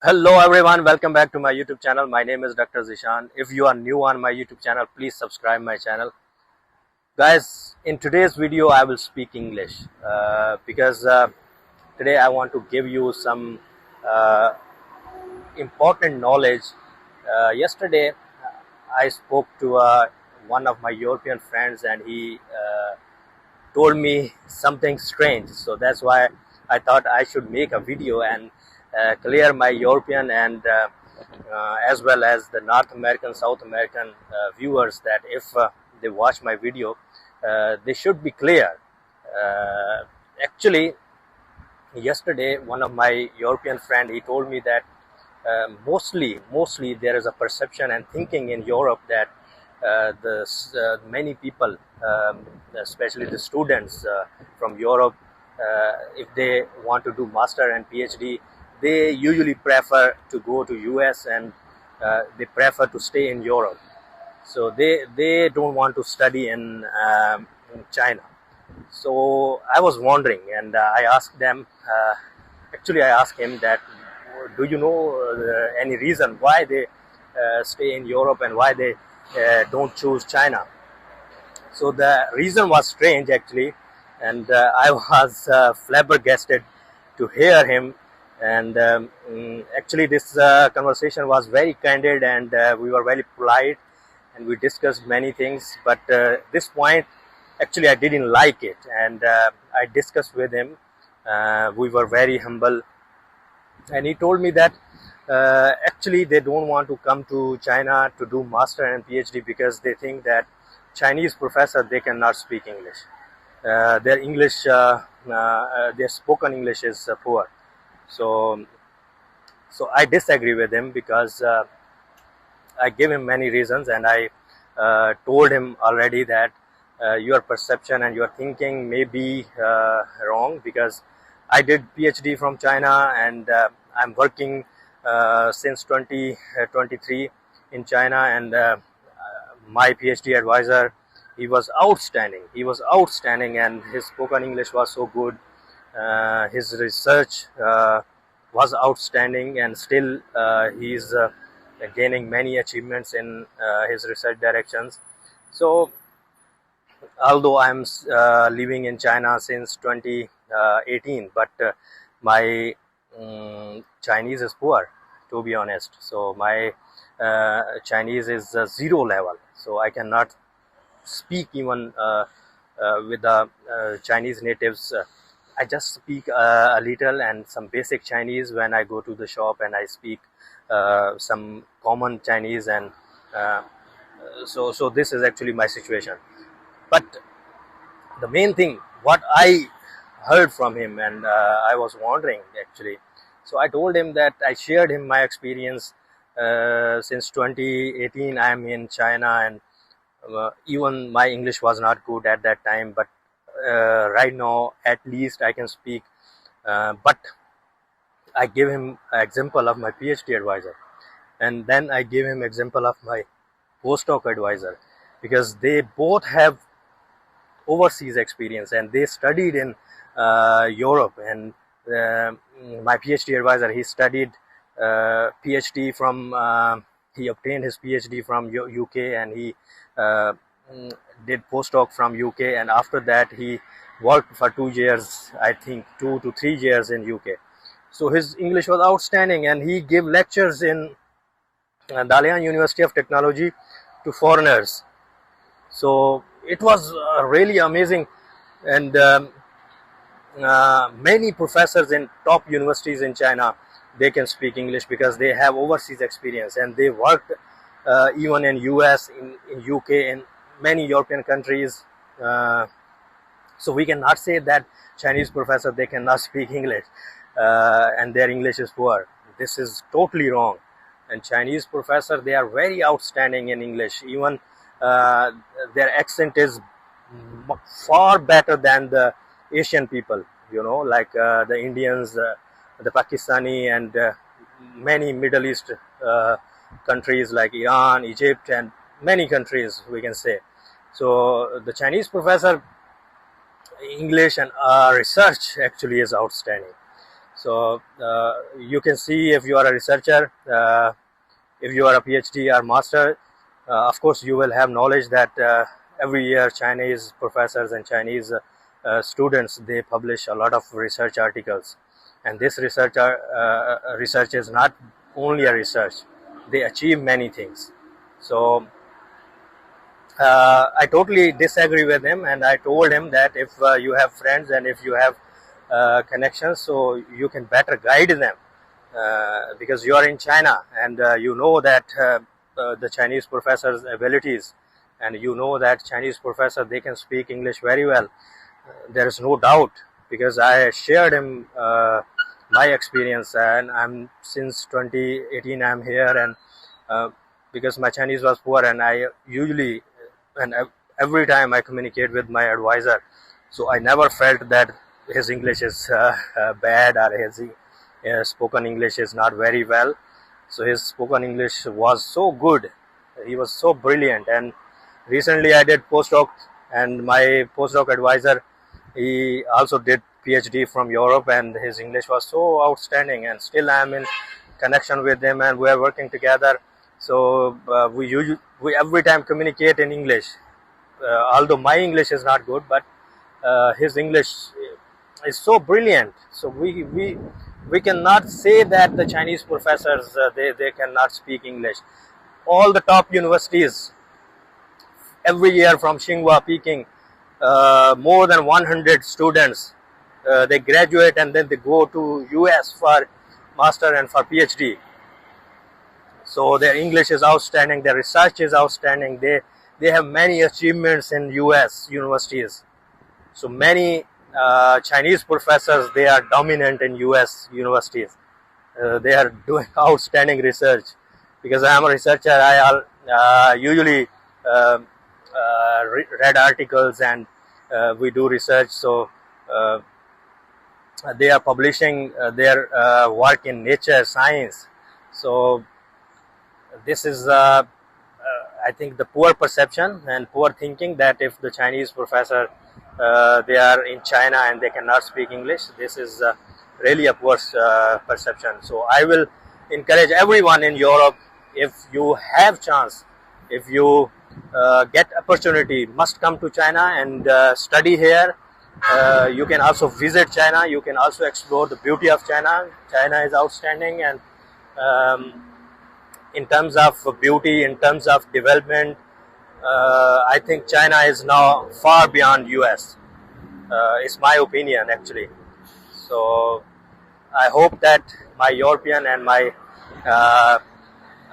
Hello everyone, welcome back to my YouTube channel. My name is Dr. Zishan. If you are new on my YouTube channel, please subscribe my channel. Guys, in today's video I will speak English because today I want to give you some uh, important knowledge. Yesterday I spoke to one of my European friends and he told me something strange. So that's why I thought I should make a video and clear my European and as well as the North American, South American viewers that if they watch my video, they should be clear. Actually, yesterday one of my European friend, he told me that mostly there is a perception and thinking in Europe that many people, especially the students from Europe, if they want to do master and PhD, they usually prefer to go to US and they prefer to stay in Europe. So they don't want to study in China. So I was wondering, and I asked them. Actually, I asked him that, do you know any reason why they stay in Europe and why they don't choose China? So the reason was strange actually, and I was flabbergasted to hear him. And actually, this conversation was very candid, and we were very polite, and we discussed many things. But this point, actually, I didn't like it, and I discussed with him. We were very humble, and he told me that actually they don't want to come to China to do master and PhD because they think that Chinese professor, they cannot speak English. Their English, their spoken English is poor. So I disagree with him because I gave him many reasons, and I told him already that your perception and your thinking may be wrong, because I did PhD from China, and I'm working since 2023 in China, and my PhD advisor, he was outstanding, and his spoken English was so good. His research was outstanding, and still he's gaining many achievements in his research directions. So although I'm living in China since 2018, but my Chinese is poor, to be honest. So my Chinese is zero level, so I cannot speak even with the Chinese natives. I just speak a little and some basic Chinese when I go to the shop, and I speak some common Chinese, and so this is actually my situation. But the main thing, what I heard from him, and I was wondering actually, so I told him that I shared him my experience. Since 2018 I am in China, and even my English was not good at that time, but right now at least I can speak. But I gave him an example of my PhD advisor, and then I gave him example of my postdoc advisor, because they both have overseas experience and they studied in Europe. And my PhD advisor, he studied PhD from he obtained his PhD from UK, and he did postdoc from UK, and after that he worked for 2 years, I think 2 to 3 years in UK. So his English was outstanding, and he gave lectures in Dalian University of Technology to foreigners. So it was really amazing, and many professors in top universities in China, they can speak English because they have overseas experience, and they worked even in US, in UK, in many European countries. So we cannot say that Chinese professor, they cannot speak English and their English is poor. This is totally wrong. And Chinese professor, they are very outstanding in English. Even their accent is far better than the Asian people, like the Indians, the Pakistani, and many Middle East countries like Iran, Egypt, and many countries, we can say. So the Chinese professor, English and research actually is outstanding. So you can see if you are a researcher, if you are a PhD or master, of course you will have knowledge that every year Chinese professors and Chinese students, they publish a lot of research articles, and this research is not only a research, they achieve many things. So I totally disagree with him, and I told him that if you have friends and if you have connections, so you can better guide them, because you are in China, and you know that the Chinese professors' abilities, and you know that Chinese professor, they can speak English very well. There is no doubt, because I shared him my experience, and I'm since 2018 I'm here, and because my Chinese was poor, and I usually, and every time I communicate with my advisor, so I never felt that his English is bad, or his spoken English is not very well. So his spoken English was so good, he was so brilliant. And recently I did postdoc, and my postdoc advisor, he also did PhD from Europe, and his English was so outstanding, and still I am in connection with him, and we are working together. So we every time communicate in English, although my English is not good, but his English is so brilliant. So we cannot say that the Chinese professors they cannot speak English. All the top universities every year from Tsinghua, Peking, more than 100 students, they graduate and then they go to US for master and for PhD. So their English is outstanding, their research is outstanding. They have many achievements in US universities. So many Chinese professors, they are dominant in US universities. They are doing outstanding research. Because I am a researcher, I usually read articles, and we do research. So they are publishing their work in Nature, Science. So this is I think the poor perception and poor thinking that if the Chinese professor they are in China and they cannot speak English, this is really a poor perception. So I will encourage everyone in Europe, if you have chance, if you get opportunity, must come to China and study here. You can also visit China, you can also explore the beauty of China. China is outstanding, and in terms of beauty, in terms of development, I think China is now far beyond US. It's my opinion, actually. So I hope that my European and my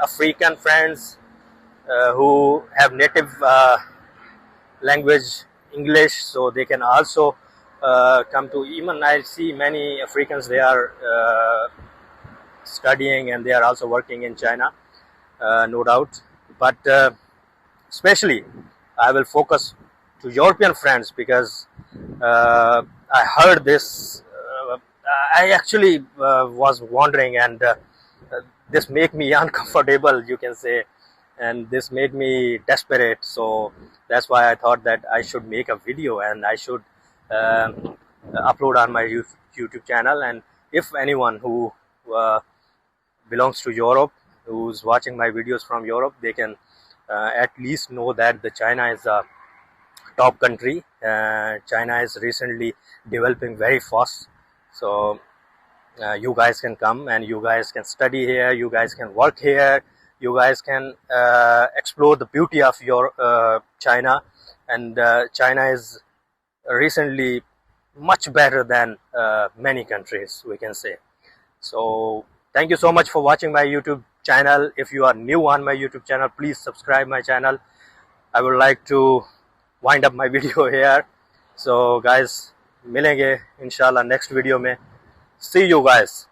African friends who have native language English, so they can also come to, even I see many Africans, they are studying and they are also working in China, no doubt. But especially I will focus to European friends, because I heard this, I actually was wondering, and this made me uncomfortable, you can say, and this made me desperate. So that's why I thought that I should make a video and I should upload on my YouTube channel. And if anyone who belongs to Europe, who's watching my videos from Europe, they can at least know that the China is a top country. China is recently developing very fast. So you guys can come and you guys can study here, you guys can work here, you guys can explore the beauty of your China. And China is recently much better than many countries, we can say. So thank you so much for watching my YouTube channel. If you are new on my YouTube channel, please subscribe my channel. I would like to wind up my video here. So guys, milenge inshallah next video mein. See you guys.